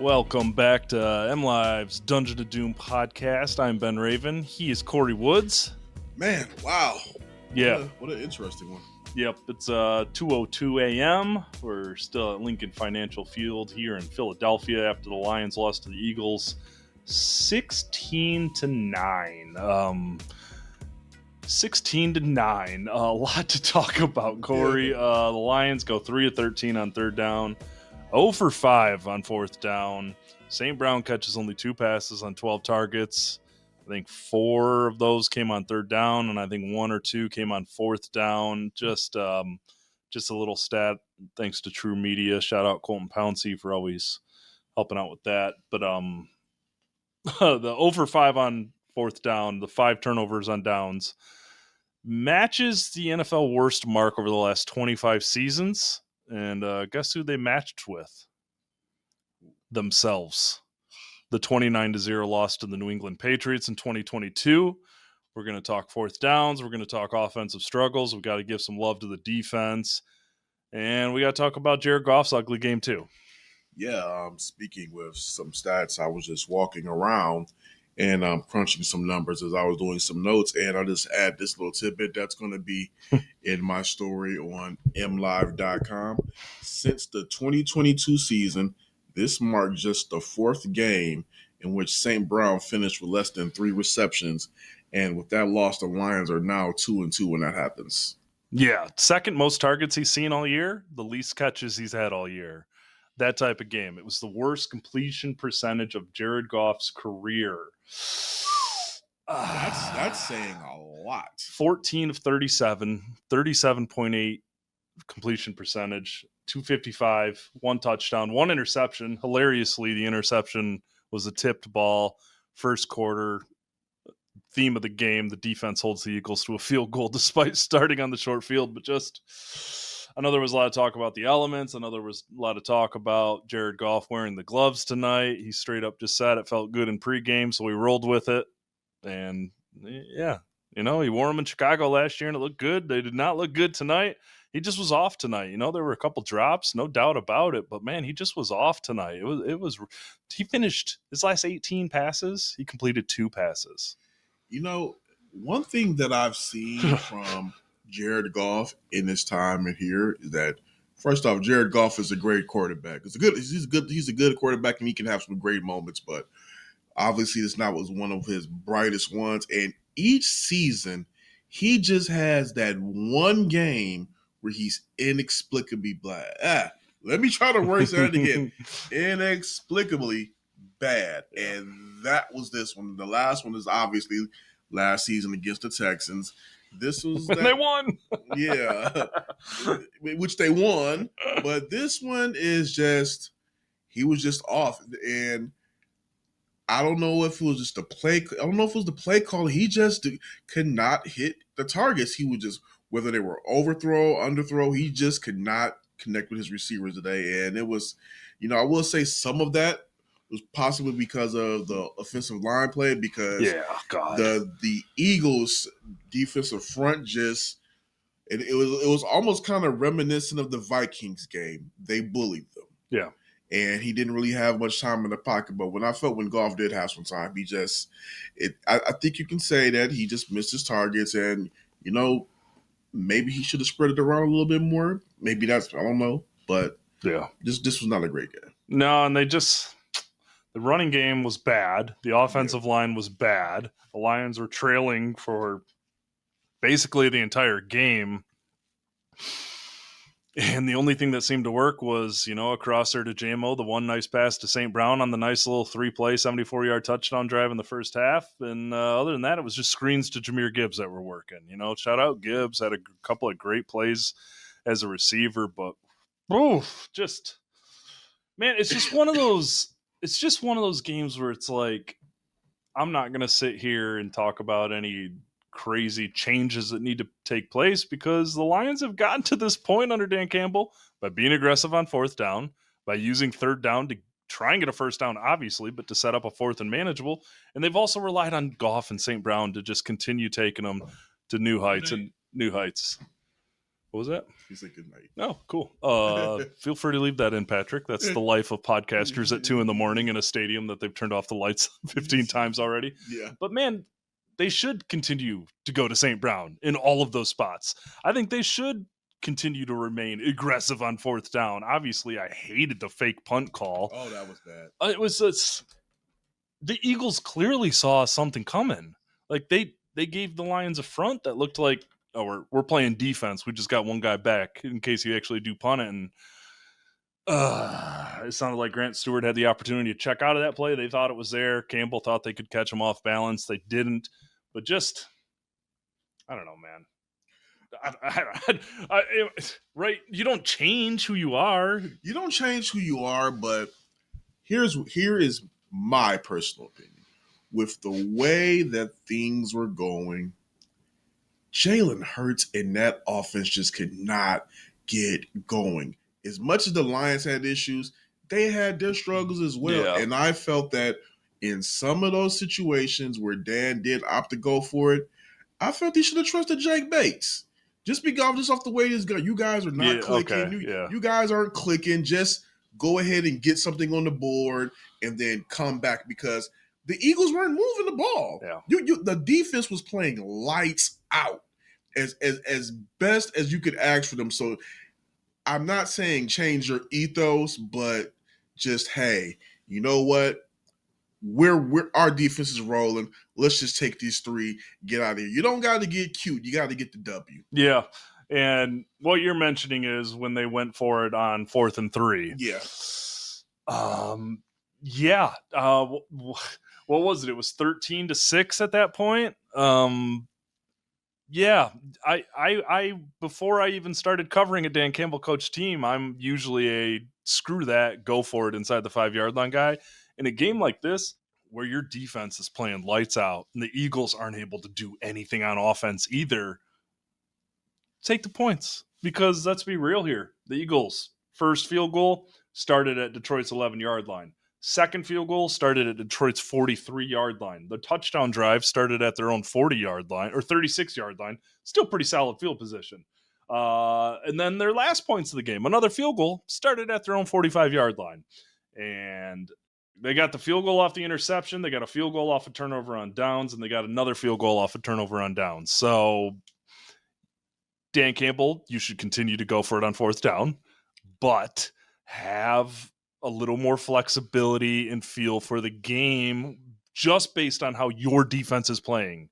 Welcome back to MLive's Dungeon of Doom podcast. I'm Ben Raven. He is Kory Woods. Man, wow. Yeah. What an interesting one. Yep, it's 2:02 a.m. We're still at Lincoln Financial Field here in Philadelphia after the Lions lost to the Eagles 16-9. 16-9. A lot to talk about, Kory. The Lions go 3 of 13 on third down. 0 for 5 on fourth down. St. Brown catches only 2 passes on 12 targets. I think 4 of those came on third down, and I think 1 or 2 came on fourth down. Just a little stat thanks to True Media. Shout out Colton Pouncey for always helping out with that. But the 0 for 5 on fourth down, the 5 turnovers on downs, matches the NFL worst mark over the last 25 seasons. And guess who they matched with? Themselves. The 29-0 loss to the New England Patriots in 2022. We're going to talk fourth downs. We're going to talk offensive struggles. We've got to give some love to the defense. And we got to talk about Jared Goff's ugly game too. Yeah, speaking with some stats, I was just walking around and crunching some numbers as I was doing some notes, and I'll just add this little tidbit that's going to be in my story on MLive.com. Since the 2022 season, this marked just the 4th game in which St. Brown finished with less than 3 receptions, and with that loss, the Lions are now 2-2 when that happens. Yeah, second most targets he's seen all year, the least catches he's had all year. That type of game. It was the worst completion percentage of Jared Goff's career. That's saying a lot. 14 of 37, 37.8 completion percentage, 255, 1 touchdown, 1 interception. Hilariously, the interception was a tipped ball. First quarter, theme of the game, the defense holds the Eagles to a field goal despite starting on the short field, but just... I know there was a lot of talk about the elements. I know there was a lot of talk about Jared Goff wearing the gloves tonight. He straight up just said it felt good in pregame, so we rolled with it. And, yeah, he wore them in Chicago last year, and it looked good. They did not look good tonight. He just was off tonight. There were a couple drops, no doubt about it. But, man, he just was off tonight. He finished his last 18 passes. He completed 2 passes. One thing that I've seen from – Jared Goff in his time in here is that, first off, Jared Goff is a great quarterback. He's a good quarterback, and he can have some great moments, but obviously this not was one of his brightest ones. And each season, he just has that one game where he's inexplicably bad. Let me try to voice that again. Inexplicably bad. And that was this one. The last one is obviously last season against the Texans. This was they won. Yeah, which they won. But this one is just, he was just off. And I don't know if it was just the play. I don't know if it was the play call. He just could not hit the targets. He would just, whether they were overthrow, underthrow, he just could not connect with his receivers today. And it was, I will say some of that was possibly because of the offensive line play, because the Eagles defensive front just it was almost kind of reminiscent of the Vikings game. They bullied them. Yeah. And he didn't really have much time in the pocket. But when Goff did have some time, I think you can say that he just missed his targets, and maybe he should have spread it around a little bit more. Maybe I don't know. But yeah, this was not a great game. No, and the running game was bad. The offensive line was bad. The Lions were trailing for basically the entire game. And the only thing that seemed to work was, a crosser to JMO, the one nice pass to St. Brown on the nice little 3-play, 74-yard touchdown drive in the first half. And other than that, it was just screens to Jahmyr Gibbs that were working. Shout out Gibbs, had a couple of great plays as a receiver. But, it's just one of those... It's just one of those games where it's like, I'm not going to sit here and talk about any crazy changes that need to take place, because the Lions have gotten to this point under Dan Campbell by being aggressive on fourth down, by using third down to try and get a first down, obviously, but to set up a fourth and manageable. And they've also relied on Goff and St. Brown to just continue taking them to new heights and new heights. What was that? He said good night. Oh, cool. Feel free to leave that in, Patrick. That's the life of podcasters at 2 a.m. in a stadium that they've turned off the lights 15 times already. Yeah. But man, they should continue to go to St. Brown in all of those spots. I think they should continue to remain aggressive on fourth down. Obviously, I hated the fake punt call. Oh, that was bad. It was the Eagles clearly saw something coming. Like they gave the Lions a front that looked like, oh, we're playing defense. We just got one guy back in case you actually do punt it. And it sounded like Grant Stewart had the opportunity to check out of that play. They thought it was there. Campbell thought they could catch him off balance. They didn't. But just, I don't know, man. Right? You don't change who you are. You don't change who you are, but here is my personal opinion. With the way that things were going, Jalen Hurts and that offense just could not get going. As much as the Lions had issues, they had their struggles as well. Yeah. And I felt that in some of those situations where Dan did opt to go for it, I felt he should have trusted Jake Bates. Just off the way this goes. You guys are not clicking. Okay. You guys aren't clicking. Just go ahead and get something on the board and then come back, because the Eagles weren't moving the ball. Yeah. The defense was playing lights out as best as you could ask for them. So I'm not saying change your ethos, but just, hey, you know what? Our defense is rolling. Let's just take these three, get out of here. You don't got to get cute. You got to get the W. Yeah. And what you're mentioning is when they went for it on 4th and 3. Yeah. Yeah. What was it? It was 13-6 at that point. Yeah. I before I even started covering a Dan Campbell coach team, I'm usually a screw that, go for it inside the 5-yard line guy. In a game like this, where your defense is playing lights out and the Eagles aren't able to do anything on offense either, take the points. Because let's be real here. The Eagles' first field goal started at Detroit's 11-yard line. Second field goal started at Detroit's 43-yard line. The touchdown drive started at their own 40-yard line or 36-yard line. Still pretty solid field position. And then their last points of the game, another field goal, started at their own 45-yard line. And they got the field goal off the interception. They got a field goal off a turnover on downs, and they got another field goal off a turnover on downs. So, Dan Campbell, you should continue to go for it on 4th down, but have a little more flexibility and feel for the game just based on how your defense is playing.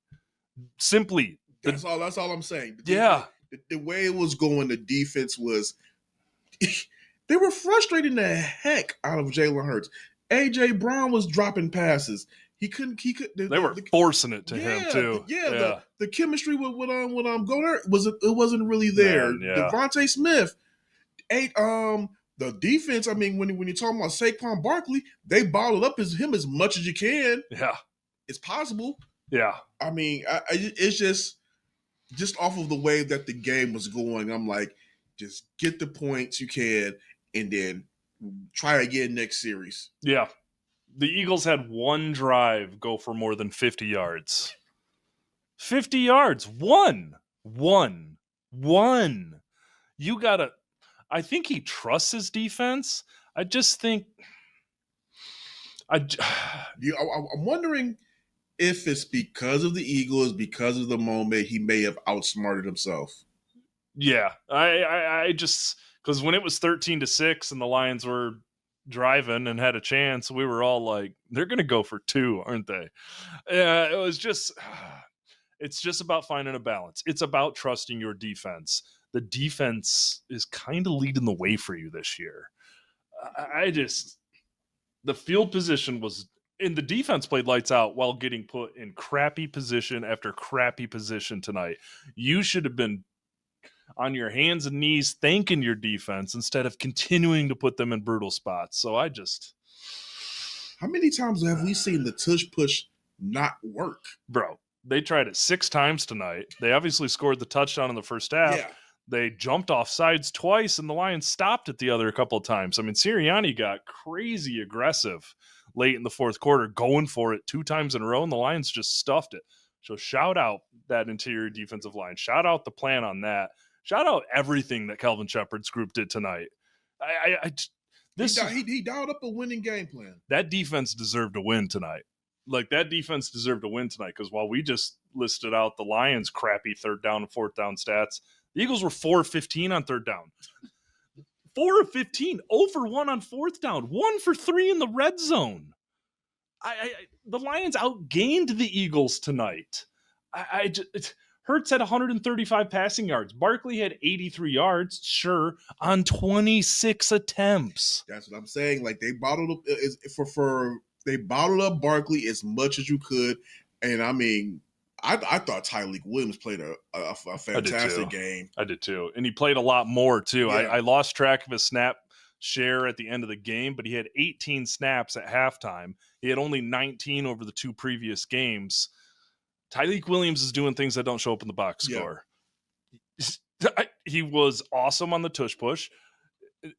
Simply. That's all I'm saying. The way it was going, the defense was they were frustrating the heck out of Jalen Hurts. AJ Brown was dropping passes. He couldn't. They were forcing it to him too. The chemistry with Goddard wasn't really there. Devontae Smith, the defense. I mean, when you're talking about Saquon Barkley, they bottled up him as much as you can. Yeah, it's possible. Yeah, I mean, it's just off of the way that the game was going. I'm like, just get the points you can, and then try again next series. Yeah. The Eagles had one drive go for more than 50 yards. 50 yards. One. You got to... I think he trusts his defense. I just think... I'm wondering if it's because of the Eagles, because of the moment, he may have outsmarted himself. Yeah. I just... Because when it was 13-6 and the Lions were driving and had a chance, we were all like, they're going to go for 2, aren't they? It was just, it's just about finding a balance. It's about trusting your defense. The defense is kind of leading the way for you this year. The field position was, and the defense played lights out while getting put in crappy position after crappy position tonight. You should have been on your hands and knees thanking your defense instead of continuing to put them in brutal spots. So I just... How many times have we seen the tush push not work? Bro, they tried it 6 times tonight. They obviously scored the touchdown in the first half. Yeah. They jumped off sides twice, and the Lions stopped it the other couple of times. I mean, Sirianni got crazy aggressive late in the fourth quarter, going for it 2 times in a row, and the Lions just stuffed it. So shout out that interior defensive line. Shout out the plan on that. Shout out everything that Kelvin Shepard's group did tonight. He dialed up a winning game plan. That defense deserved a win tonight. Like, that defense deserved a win tonight, because while we just listed out the Lions' crappy third down and fourth down stats, the Eagles were 4 of 15 on third down. 4 of 15, 0 for 1 on fourth down, 1 for 3 in the red zone. The Lions outgained the Eagles tonight. Hurts had 135 passing yards. Barkley had 83 yards, sure, on 26 attempts. That's what I'm saying. Like, they bottled up they bottled up Barkley as much as you could, and I mean, I thought Tyreek Williams played a fantastic game. I did too, and he played a lot more too. Yeah. I lost track of his snap share at the end of the game, but he had 18 snaps at halftime. He had only 19 over the 2 previous games. Tyreek Williams is doing things that don't show up in the box score. He was awesome on the tush push,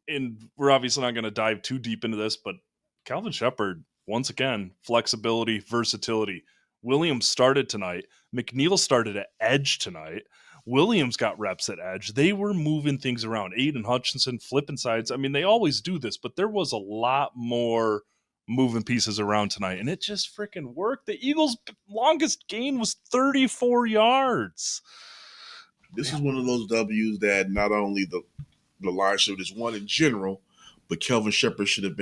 and we're obviously not going to dive too deep into this, but Calvin Shepard, once again, flexibility, versatility. Williams started tonight. McNeil started at edge tonight. Williams got reps at edge. They were moving things around. Aiden Hutchinson flipping sides. I mean, they always do this, but there was a lot more moving pieces around tonight, and it just freaking worked. The Eagles' longest gain was 34 yards. This is one of those W's that not only the Lions should have just won in general, but Kelvin Shepard should have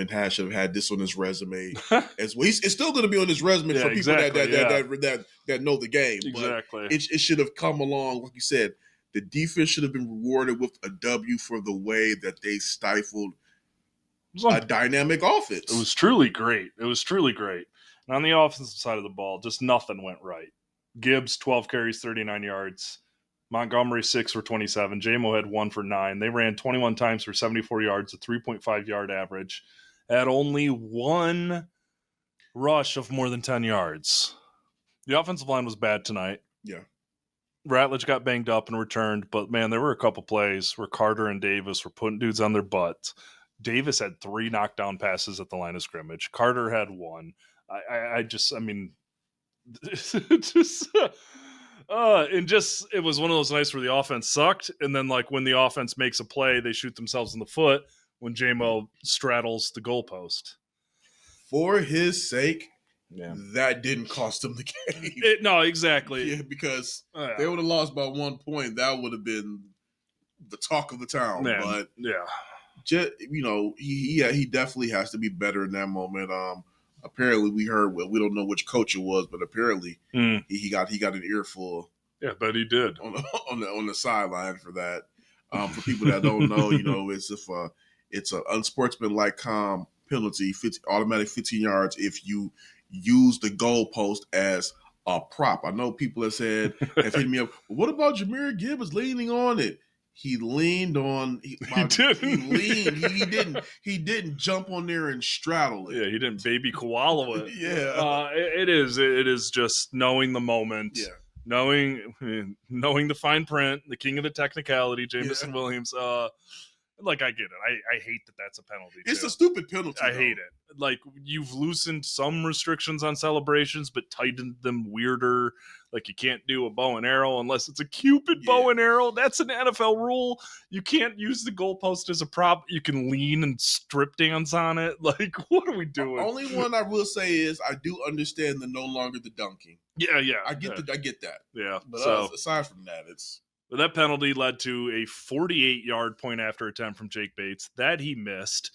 had this on his resume as well. It's still going to be on his resume for people that know the game. Exactly. But it should have come along, like you said. The defense should have been rewarded with a W for the way that they stifled a dynamic offense. It was truly great. And on the offensive side of the ball, just nothing went right. Gibbs, 12 carries, 39 yards. Montgomery, 6 for 27. J-Mo had 1 for 9. They ran 21 times for 74 yards, a 3.5 yard average. Had only 1 rush of more than 10 yards. The offensive line was bad tonight. Yeah. Ratledge got banged up and returned, but man, there were a couple plays where Carter and Davis were putting dudes on their butts. Davis had 3 knockdown passes at the line of scrimmage. Carter had 1. It was one of those nights where the offense sucked, and then like when the offense makes a play, they shoot themselves in the foot when J-Mo straddles the goalpost. For his sake, that didn't cost him the game. No, exactly. Yeah, because they would have lost by 1 point. That would have been the talk of the town. Man, but yeah, just, he definitely has to be better in that moment. Apparently, we heard. Well, we don't know which coach it was, but apparently he got an earful. Yeah, but he did on the sideline for that. For people that don't know, it's an unsportsmanlike penalty, automatic 15 yards if you use the goalpost as a prop. I know people have hit me up. What about Jahmyr Gibbs leaning on it? He leaned on. He didn't jump on there and straddle it. Yeah, he didn't baby koala it. Yeah, it is just knowing the moment. Yeah, knowing the fine print, the king of the technicality, Jameson Williams. Like, I get it. I hate that that's a penalty. It's a stupid penalty. I hate it. Like, you've loosened some restrictions on celebrations, but tightened them weirder. Like, you can't do a bow and arrow unless it's a Cupid bow and arrow. That's an NFL rule. You can't use the goalpost as a prop. You can lean and strip dance on it. Like, what are we doing? The only one I will say is I do understand the no longer the dunking. Yeah. I get that. Yeah. But aside from that, it's... But that penalty led to a 48-yard point after attempt from Jake Bates that he missed.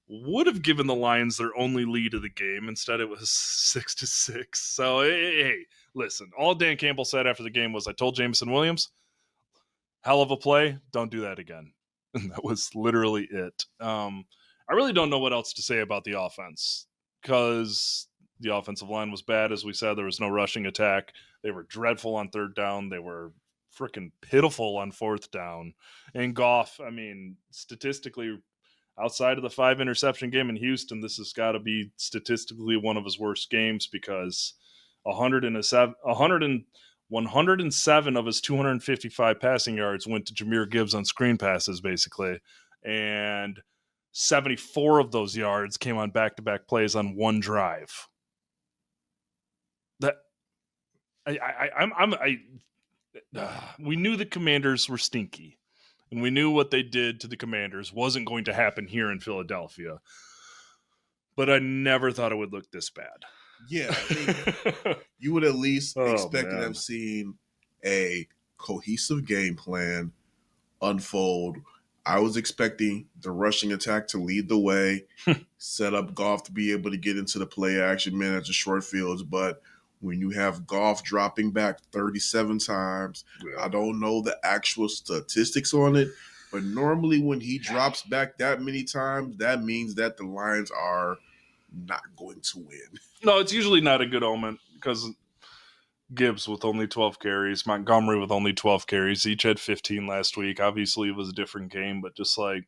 Would have given the Lions their only lead of the game. Instead, it was 6-6. So, hey, listen. All Dan Campbell said after the game was, I told Jameson Williams, hell of a play. Don't do that again. And that was literally it. I really don't know what else to say about the offense because the offensive line was bad. As we said, there was no rushing attack. They were dreadful on third down. They were freaking pitiful on fourth down. And Goff, I mean, statistically, outside of the 5 interception game in Houston, this has got to be statistically one of his worst games because 107 of his 255 passing yards went to Jahmyr Gibbs on screen passes, basically. And 74 of those yards came on back-to-back plays on one drive. We knew the Commanders were stinky. And we knew what they did to the Commanders wasn't going to happen here in Philadelphia. But I never thought it would look this bad. Yeah, I think you would at least expect to have seen a cohesive game plan unfold. I was expecting the rushing attack to lead the way, set up Goff to be able to get into the play action, manage the short fields. But when you have Goff dropping back 37 times, I don't know the actual statistics on it, but normally when he drops back that many times, that means that the Lions are not going to win. No, it's usually not a good omen because Gibbs with only 12 carries, Montgomery with only 12 carries. Each had 15 last week. Obviously, it was a different game, but just like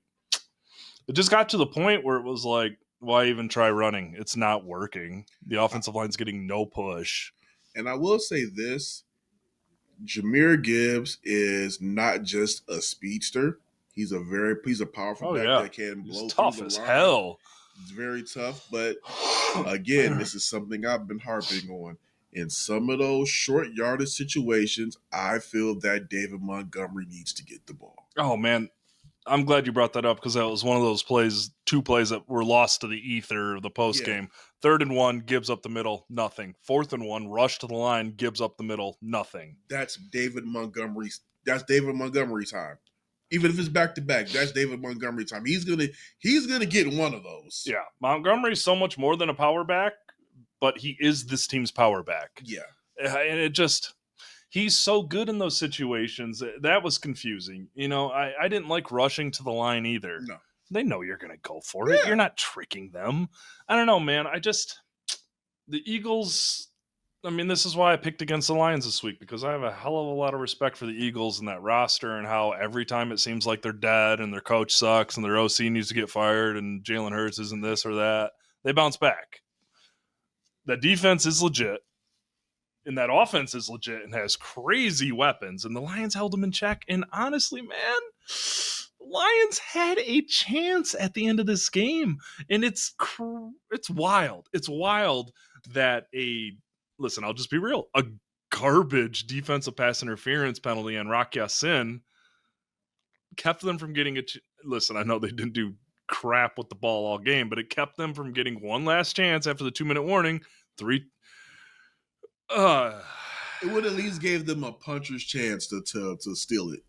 it just got to the point where it was like, why even try running? It's not working. The offensive line's getting no push. And I will say this, Jahmyr Gibbs is not just a speedster. He's a powerful back that can blow He's tough through the as line. hell. He's very tough, but again, this is something I've been harping on. In some of those short yardage situations, I feel that David Montgomery needs to get the ball. Oh, man. I'm glad you brought that up because that was one of those plays, 2 plays that were lost to the ether of the post game. 3rd and 1, Gibbs up the middle, nothing. 4th and 1, rush to the line, Gibbs up the middle, nothing. That's David Montgomery time. Even if it's back to back, that's David Montgomery time. He's gonna get one of those. Yeah, Montgomery's so much more than a power back, but he is this team's power back. Yeah, and it just. He's so good in those situations. That was confusing. You know, I didn't like rushing to the line either. No. They know you're going to go for it. You're not tricking them. I don't know, man. The Eagles, I mean, this is why I picked against the Lions this week, because I have a hell of a lot of respect for the Eagles and that roster and how every time it seems like they're dead and their coach sucks and their OC needs to get fired and Jalen Hurts isn't this or that, they bounce back. That defense is legit. And that offense is legit and has crazy weapons. And the Lions held them in check. And honestly, man, the Lions had a chance at the end of this game. And it's wild. It's wild that listen, I'll just be real. A garbage defensive pass interference penalty on Rock Ya-Sin kept them from getting listen, I know they didn't do crap with the ball all game, but it kept them from getting one last chance after the 2-minute warning. It would at least gave them a puncher's chance to steal it.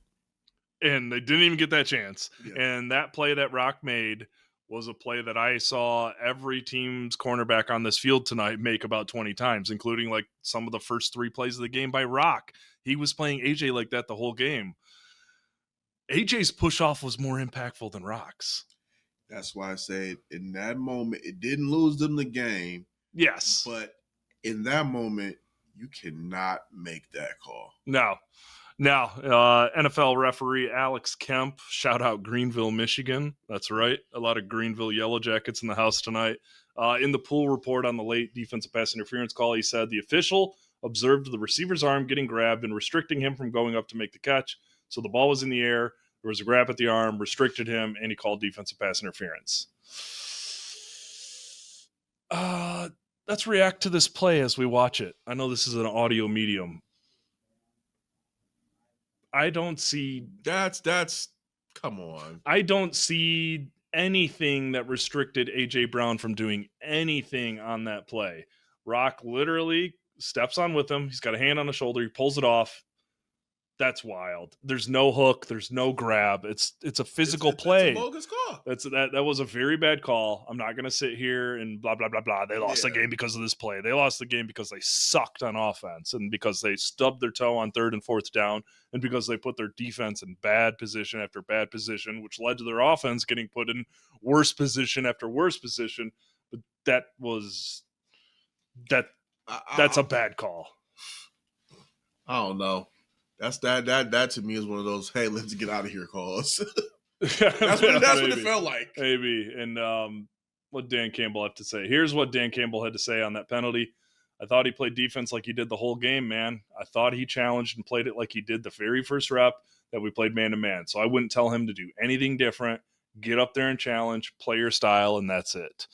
And they didn't even get that chance. Yeah. And that play that Rock made was a play that I saw every team's cornerback on this field tonight make about 20 times, including like some of the first 3 plays of the game by Rock. He was playing AJ like that the whole game. AJ's push-off was more impactful than Rock's. That's why I say in that moment, it didn't lose them the game. Yes. But in that moment, you cannot make that call. No. Now, NFL referee Alex Kemp, shout out Greenville, Michigan. That's right. A lot of Greenville Yellow Jackets in the house tonight. In the pool report on the late defensive pass interference call, he said the official observed the receiver's arm getting grabbed and restricting him from going up to make the catch. So the ball was in the air. There was a grab at the arm, restricted him, and he called defensive pass interference. Let's react to this play as we watch it. I know this is an audio medium. I don't see... That's come on. I don't see anything that restricted A.J. Brown from doing anything on that play. Rock literally steps on with him. He's got a hand on the shoulder. He pulls it off. That's wild. There's no hook. There's no grab. It's a physical play. It's a bogus call. That was a very bad call. I'm not going to sit here and blah, blah, blah, blah. They lost the game because of this play. They lost the game because they sucked on offense and because they stubbed their toe on 3rd and 4th down and because they put their defense in bad position after bad position, which led to their offense getting put in worse position after worse position. But that's a bad call. I don't know. That to me is one of those, hey, let's get out of here calls. That's what it felt like. Maybe. And what Dan Campbell have to say. Here's what Dan Campbell had to say on that penalty. I thought he played defense like he did the whole game, man. I thought he challenged and played it like he did the very first rep that we played man-to-man. So I wouldn't tell him to do anything different. Get up there and challenge, play your style, and that's it.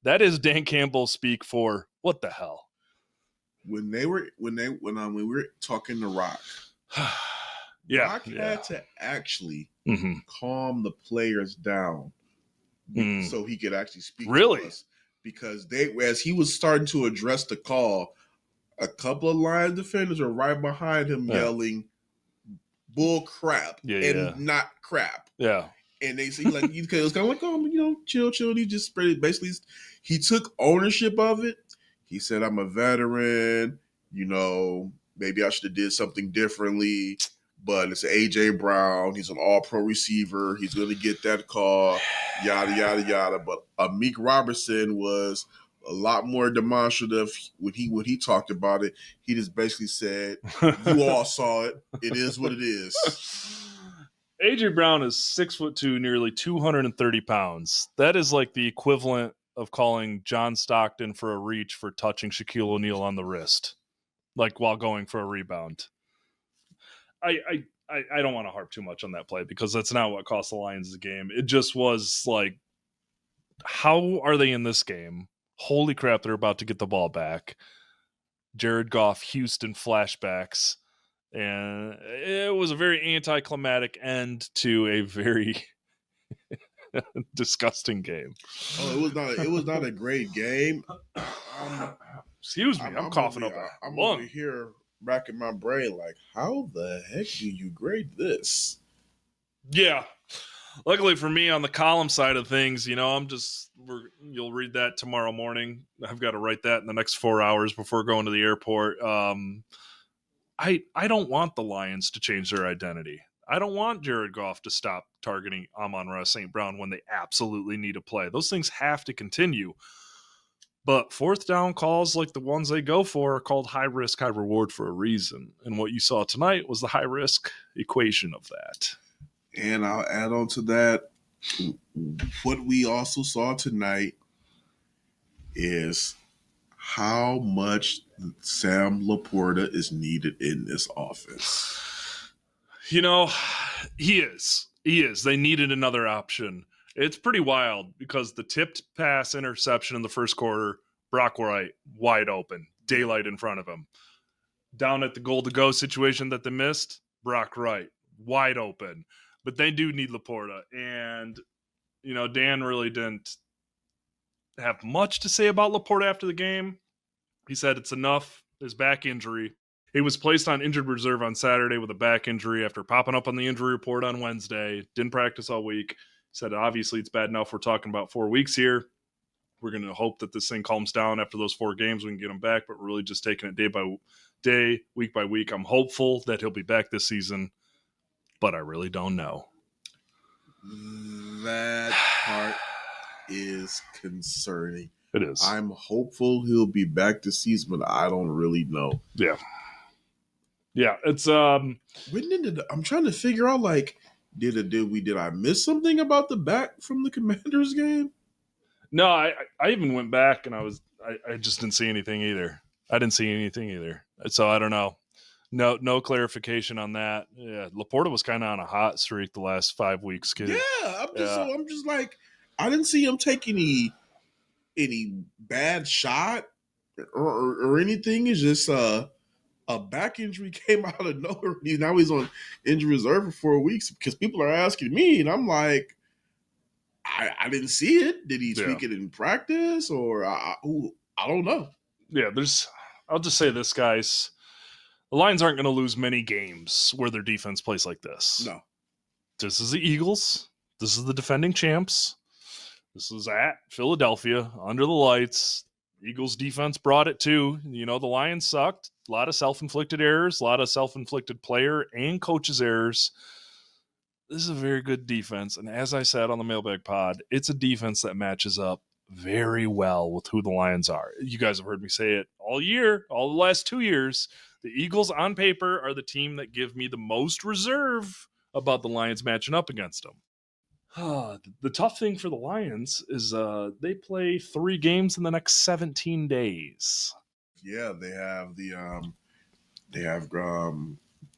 That is Dan Campbell speak for what the hell. When we were talking to Rock, Brock had to actually calm the players down so he could actually speak to us. Because as he was starting to address the call, a couple of Lions defenders are right behind him yelling bull crap not crap. Yeah. And they see like it was kind of like, oh, chill. He just basically he took ownership of it. He said, I'm a veteran, maybe I should have did something differently. But it's AJ Brown. He's an all-pro receiver. He's going to get that call, yada, yada, yada. But Amik Robertson was a lot more demonstrative when he talked about it. He just basically said, you all saw it. It is what it is. AJ Brown is 6'2", nearly 230 pounds. That is like the equivalent of calling John Stockton for a reach for touching Shaquille O'Neal on the wrist, like while going for a rebound. I don't want to harp too much on that play because that's not what cost the Lions the game. It just was like, how are they in this game? Holy crap, they're about to get the ball back. Jared Goff, Houston flashbacks. And it was a very anticlimactic end to a very disgusting game. Oh, it was not a great game. Excuse me, I'm coughing up. I'm over here racking my brain like, how the heck do you grade this? Yeah. Luckily for me, on the column side of things, you'll read that tomorrow morning. I've got to write that in the next 4 hours before going to the airport. I don't want the Lions to change their identity. I don't want Jared Goff to stop targeting Amon-Ra St. Brown when they absolutely need to play. Those things have to continue. But fourth down calls like the ones they go for are called high risk, high reward for a reason. And what you saw tonight was the high risk equation of that. And I'll add on to that, what we also saw tonight is how much Sam Laporta is needed in this offense. He is. They needed another option. It's pretty wild because the tipped pass interception in the first quarter, Brock Wright, wide open, daylight in front of him. Down at the goal to go situation that they missed, Brock Wright, wide open. But they do need Laporta. And, Dan really didn't have much to say about Laporta after the game. He said it's enough, his back injury. He was placed on injured reserve on Saturday with a back injury after popping up on the injury report on Wednesday. Didn't practice all week. Said, obviously, it's bad enough we're talking about 4 weeks here. We're going to hope that this thing calms down after those 4 games. We can get him back, but we're really just taking it day by day, week by week. I'm hopeful that he'll be back this season, but I really don't know. That part is concerning. It is. I'm hopeful he'll be back this season, but I don't really know. Yeah. Yeah, it's when I'm trying to figure out, like, did I miss something about the back from the Commanders game? No, I even went back and I just didn't see anything either. So I don't know. No clarification on that. Yeah, Laporta was kind of on a hot streak the last 5 weeks, kid. Yeah, I'm just like, I didn't see him take any bad shot or anything. It's just a back injury came out of nowhere. Now he's on injury reserve for 4 weeks because people are asking me, and I'm like, I didn't see it. Did he tweak it in practice, or I don't know. Yeah, I'll just say this, guys. The Lions aren't going to lose many games where their defense plays like this. No. This is the Eagles. This is the defending champs. This is at Philadelphia, under the lights. Eagles defense brought it too. The Lions sucked. A lot of self-inflicted errors, a lot of self-inflicted player and coaches' errors. This is a very good defense. And as I said on the mailbag pod, it's a defense that matches up very well with who the Lions are. You guys have heard me say it all year, all the last 2 years. The Eagles on paper are the team that give me the most reserve about the Lions matching up against them. The tough thing for the Lions is they play 3 games in the next 17 days. Yeah, they have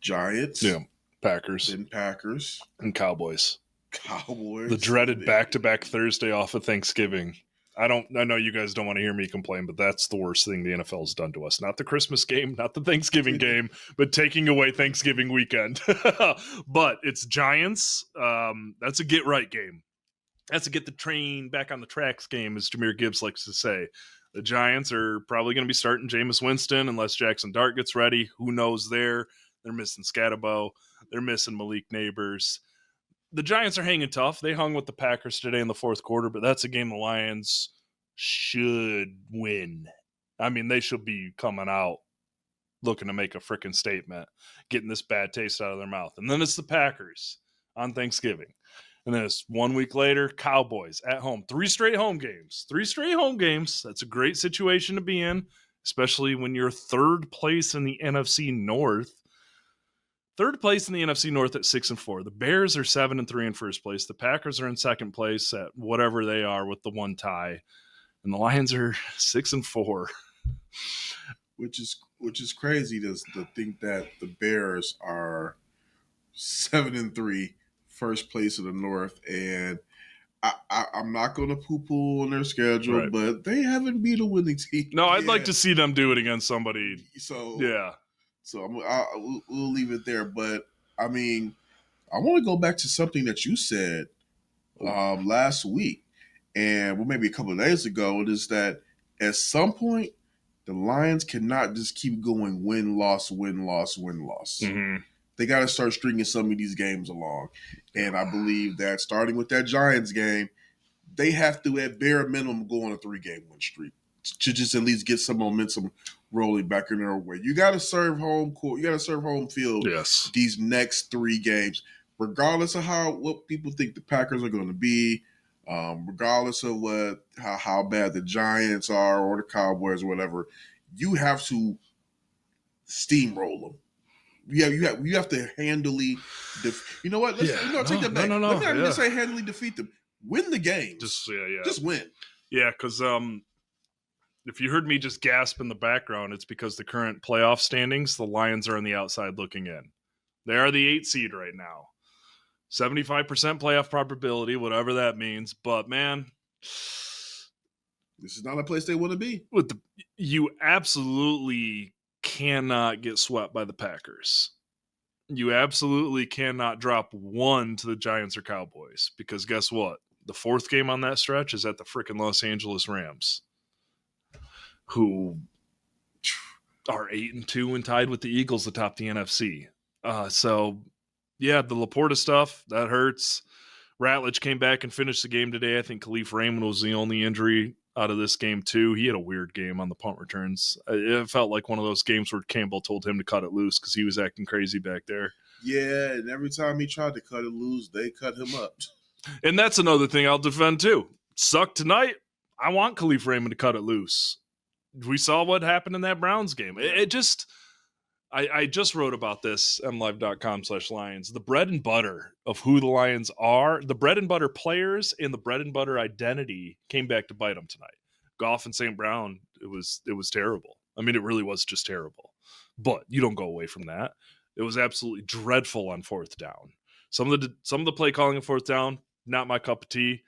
Giants, Packers, and Cowboys. The dreaded back-to-back Thursday off of Thanksgiving. I know you guys don't want to hear me complain, but that's the worst thing the NFL has done to us. Not the Christmas game, not the Thanksgiving game, but taking away Thanksgiving weekend. But it's Giants. That's a get right game. That's a get the train back on the tracks game, as Jahmyr Gibbs likes to say. The Giants are probably going to be starting Jameis Winston unless Jackson Dart gets ready. Who knows there? They're missing Scatterbo. They're missing Malik Neighbors. The Giants are hanging tough. They hung with the Packers today in the fourth quarter, but that's a game the Lions should win. I mean, they should be coming out looking to make a freaking statement, getting this bad taste out of their mouth. And then it's the Packers on Thanksgiving. And then it's 1 week later, Cowboys at home. 3 straight home games. 3 straight home games. That's a great situation to be in, especially when you're third place in the NFC North. Third place in the NFC North at 6-4. The Bears are 7-3 in first place. The Packers are in second place at whatever they are with the one tie, and the Lions are 6-4. Which is crazy to think that the Bears are 7-3, first place in the North, and I'm not going to poo-poo on their schedule, Right. but they haven't beat a winning team. No, I'd like to see them do it against somebody. So yeah. So we'll leave it there. But, I mean, I want to go back to something that you said last week, and maybe a couple of days ago. It is that at some point, the Lions cannot just keep going win-loss, win-loss, win-loss. Mm-hmm. They got to start stringing some of these games along. And I believe that starting with that Giants game, they have to, at bare minimum, go on a 3-game win streak to just at least get some momentum rolling back in their way. You got to serve home court. You got to serve home field. Yes. These next 3 games, regardless of what people think the Packers are going to be, regardless of how bad the Giants are or the Cowboys or whatever, you have to steamroll them. You have to handily. You know what? Take that back. Let me not even say handily defeat them. Win the game. Just win. Yeah, because if you heard me just gasp in the background, it's because the current playoff standings, the Lions are on the outside looking in. They are the 8th seed right now. 75% playoff probability, whatever that means. But, man, this is not a place they want to be. You absolutely cannot get swept by the Packers. You absolutely cannot drop 1 to the Giants or Cowboys, because guess what? The 4th game on that stretch is at the freaking Los Angeles Rams, who are 8-2 and tied with the Eagles atop the NFC. So, yeah, the Laporta stuff, that hurts. Ratledge came back and finished the game today. I think Khalif Raymond was the only injury out of this game, too. He had a weird game on the punt returns. It felt like one of those games where Campbell told him to cut it loose because he was acting crazy back there. Yeah, and every time he tried to cut it loose, they cut him up. And that's another thing I'll defend, too. Suck tonight. I want Khalif Raymond to cut it loose. We saw what happened in that Browns game. I just wrote about this, MLive.com/Lions. The bread and butter of who the Lions are, the bread and butter players and the bread and butter identity came back to bite them tonight. Goff and St. Brown, it was terrible. I mean, it really was just terrible. But you don't go away from that. It was absolutely dreadful on 4th down. Some of the play calling on 4th down, not my cup of tea.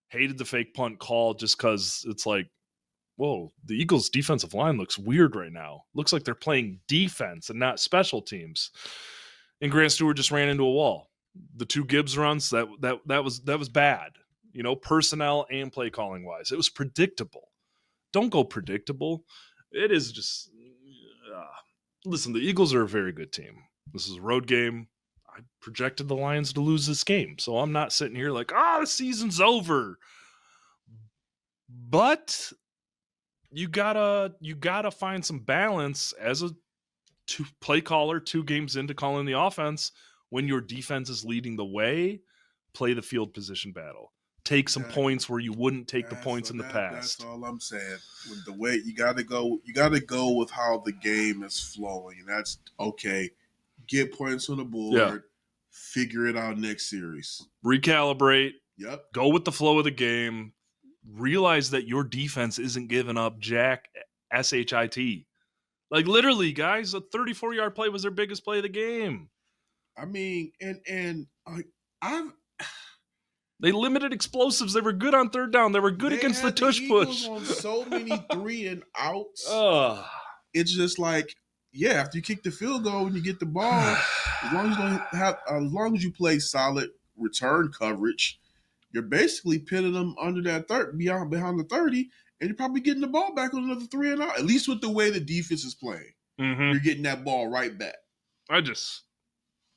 Hated the fake punt call just because it's like, whoa, the Eagles' defensive line looks weird right now. Looks like they're playing defense and not special teams. And Grant Stewart just ran into a wall. The 2 Gibbs runs, that was bad. You know, personnel and play calling wise. It was predictable. Don't go predictable. It is just listen, the Eagles are a very good team. This is a road game. I projected the Lions to lose this game. So I'm not sitting here like, the season's over. But you gotta find some balance as a play caller 2 games into calling the offense. When your defense is leading the way, play the field position battle. Take some points where you wouldn't take the points in the past. That's all I'm saying. With the way you gotta go with how the game is flowing. And that's okay. Get points on the board. Yeah. Figure it out next series. Recalibrate. Yep. Go with the flow of the game. Realize that your defense isn't giving up jack shit. Like, literally, guys, a 34-yard play was their biggest play of the game. I mean, and They limited explosives. They were good on third down. They were good against the tush push. On so many 3 and outs. Ugh. It's just like, yeah, after you kick the field goal and you get the ball, as long as you play solid return coverage, you're basically pinning them under that behind the 30, and you're probably getting the ball back on another 3 and out. At least with the way the defense is playing, you're getting that ball right back.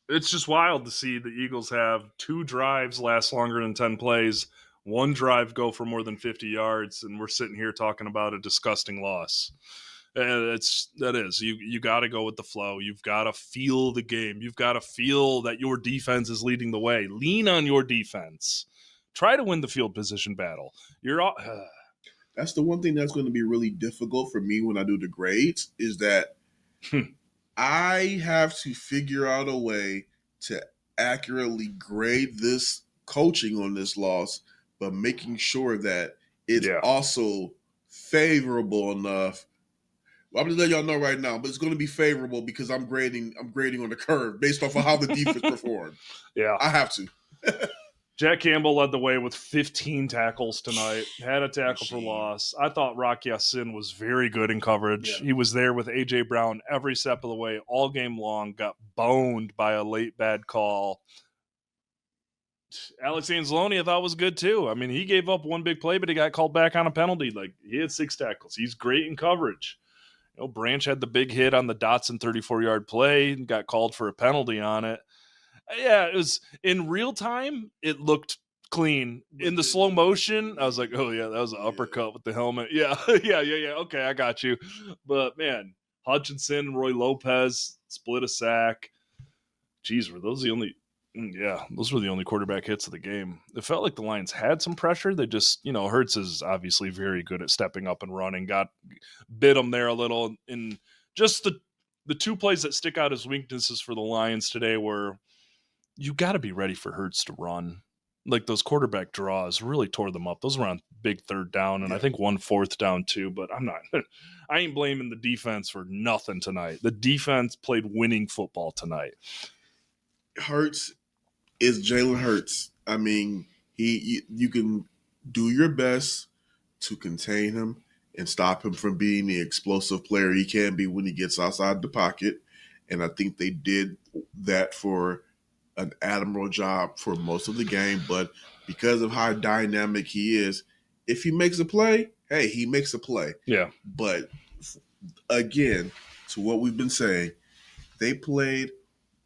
It's just wild to see the Eagles have 2 drives last longer than 10 plays, 1 drive go for more than 50 yards, and we're sitting here talking about a disgusting loss. You got to go with the flow. You've got to feel the game. You've got to feel that your defense is leading the way. Lean on your defense. Try to win the field position battle. That's the one thing that's going to be really difficult for me when I do the grades is that I have to figure out a way to accurately grade this coaching on this loss, but making sure that it's also favorable enough. Well, I'm just letting y'all know right now, but it's going to be favorable because I'm grading on the curve based off of how the defense performed. Yeah, I have to. Jack Campbell led the way with 15 tackles tonight. Had a tackle for loss. I thought Rock Ya-Sin was very good in coverage. Yeah. He was there with A.J. Brown every step of the way, all game long. Got boned by a late bad call. Alex Anzalone, I thought, was good too. I mean, he gave up 1 big play, but he got called back on a penalty. Like, he had 6 tackles. He's great in coverage. Branch had the big hit on the Dotson 34-yard play and got called for a penalty on it. Yeah, it was in real time. It looked clean. In the slow motion, I was like, oh, yeah, that was an uppercut with the helmet. Yeah, yeah. Okay, I got you. But, man, Hutchinson and Roy Lopez split a sack. Jeez, were those the only – those were the only quarterback hits of the game. It felt like the Lions had some pressure. They just – Hurts is obviously very good at stepping up and running. Bit them there a little. And just the 2 plays that stick out as weaknesses for the Lions today were – you got to be ready for Hurts to run. Like, those quarterback draws really tore them up. Those were on big third down, and I think 1 4th down too. But I ain't blaming the defense for nothing tonight. The defense played winning football tonight. Hurts is Jalen Hurts. I mean, you can do your best to contain him and stop him from being the explosive player he can be when he gets outside the pocket. And I think they did that for an admirable job for most of the game, but because of how dynamic he is, if he makes a play, hey, he makes a play. Yeah. But again, to what we've been saying, they played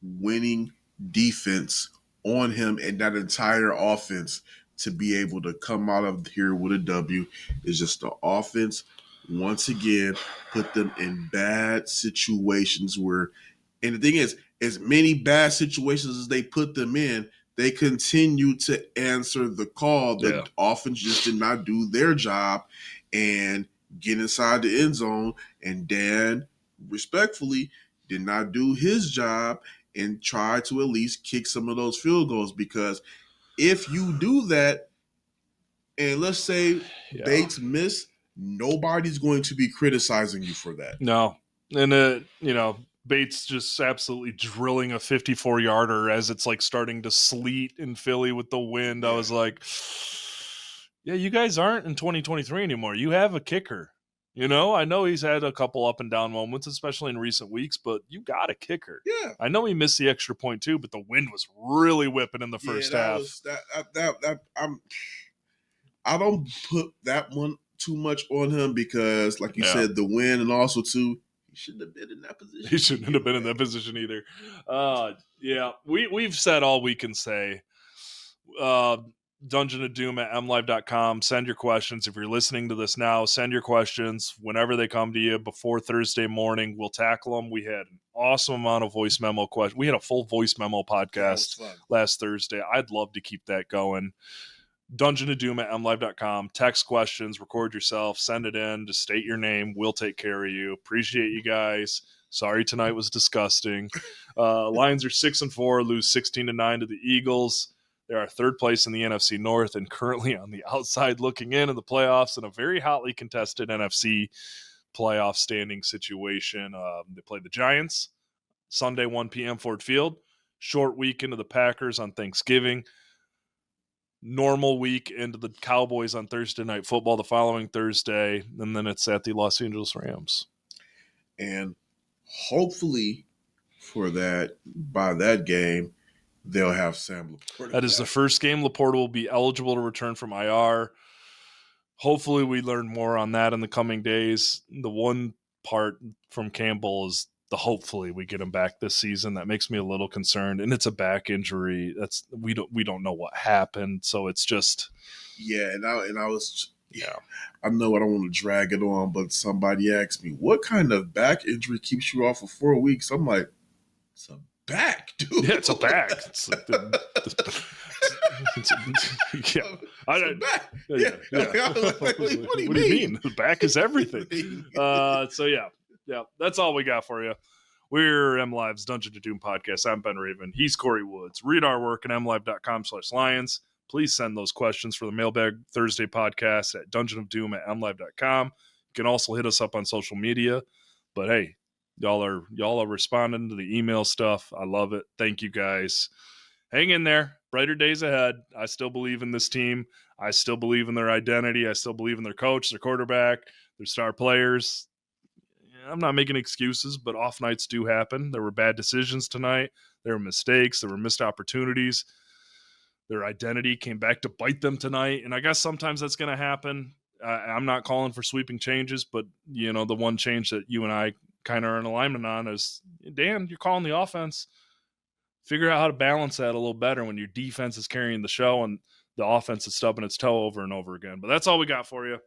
winning defense on him, and that entire offense to be able to come out of here with a W is just the offense once again put them in bad situations where, and the thing is, as many bad situations as they put them in, they continue to answer the call. The offense just did not do their job and get inside the end zone. And Dan, respectfully, did not do his job and try to at least kick some of those field goals. Because if you do that, and let's say Bates missed, nobody's going to be criticizing you for that. No. And, Bates just absolutely drilling a 54-yarder as it's like starting to sleet in Philly with the wind. I was like, yeah, you guys aren't in 2023 anymore. You have a kicker. I know he's had a couple up and down moments, especially in recent weeks, but you got a kicker. Yeah. I know he missed the extra point too, but the wind was really whipping in the first half. I don't put that one too much on him because, like you said, the wind, and also too, he shouldn't have been in that position. He shouldn't have been in that position either. We've said all we can say. Dungeon of Doom at MLive.com. Send your questions. If you're listening to this now, send your questions whenever they come to you before Thursday morning. We'll tackle them. We had an awesome amount of voice memo questions. We had a full voice memo podcast last Thursday. I'd love to keep that going. Dungeon of Doom at MLive.com. Text questions, record yourself, send it in, just state your name. We'll take care of you. Appreciate you guys. Sorry tonight was disgusting. Lions are 6-4, lose 16-9 to the Eagles. They are 3rd place in the NFC North and currently on the outside looking in the playoffs in a very hotly contested NFC playoff standing situation. They play the Giants Sunday, 1 p.m. Ford Field. Short weekend of the Packers on Thanksgiving. normal week into the Cowboys on Thursday Night Football the following Thursday, and then it's at the Los Angeles Rams. And hopefully by that game, they'll have Sam Laporta. That is the first game Laporta will be eligible to return from IR. Hopefully we learn more on that in the coming days. The one part from Campbell is hopefully we get him back this season. That makes me a little concerned, and it's a back injury. We don't know what happened, so it's just and I was I know I don't want to drag it on, but somebody asked me what kind of back injury keeps you off for 4 weeks. I'm like, it's a back, dude. Yeah, it's a back. It's like What do you mean? The back is everything. So that's all we got for you. We're MLive's Dungeon of Doom podcast. I'm Ben Raven. He's Kory Woods. Read our work at mlive.com/lions. Please send those questions for the Mailbag Thursday podcast at dungeonofdoom@mlive.com. You can also hit us up on social media. But hey, y'all are responding to the email stuff. I love it. Thank you guys. Hang in there. Brighter days ahead. I still believe in this team. I still believe in their identity. I still believe in their coach, their quarterback, their star players. I'm not making excuses, but off nights do happen. There were bad decisions tonight. There were mistakes. There were missed opportunities. Their identity came back to bite them tonight. And I guess sometimes that's going to happen. I'm not calling for sweeping changes, but, the one change that you and I kind of are in alignment on is, Dan, you're calling the offense. Figure out how to balance that a little better when your defense is carrying the show and the offense is stubbing its toe over and over again. But that's all we got for you.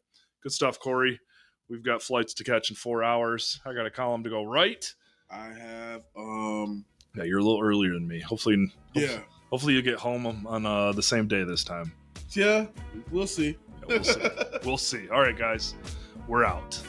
Good stuff, Kory. We've got flights to catch in 4 hours. I got a column to go right. I have Yeah, you're a little earlier than me. Hopefully you get home on the same day this time. Yeah, we'll see. We'll see. All right, guys, we're out.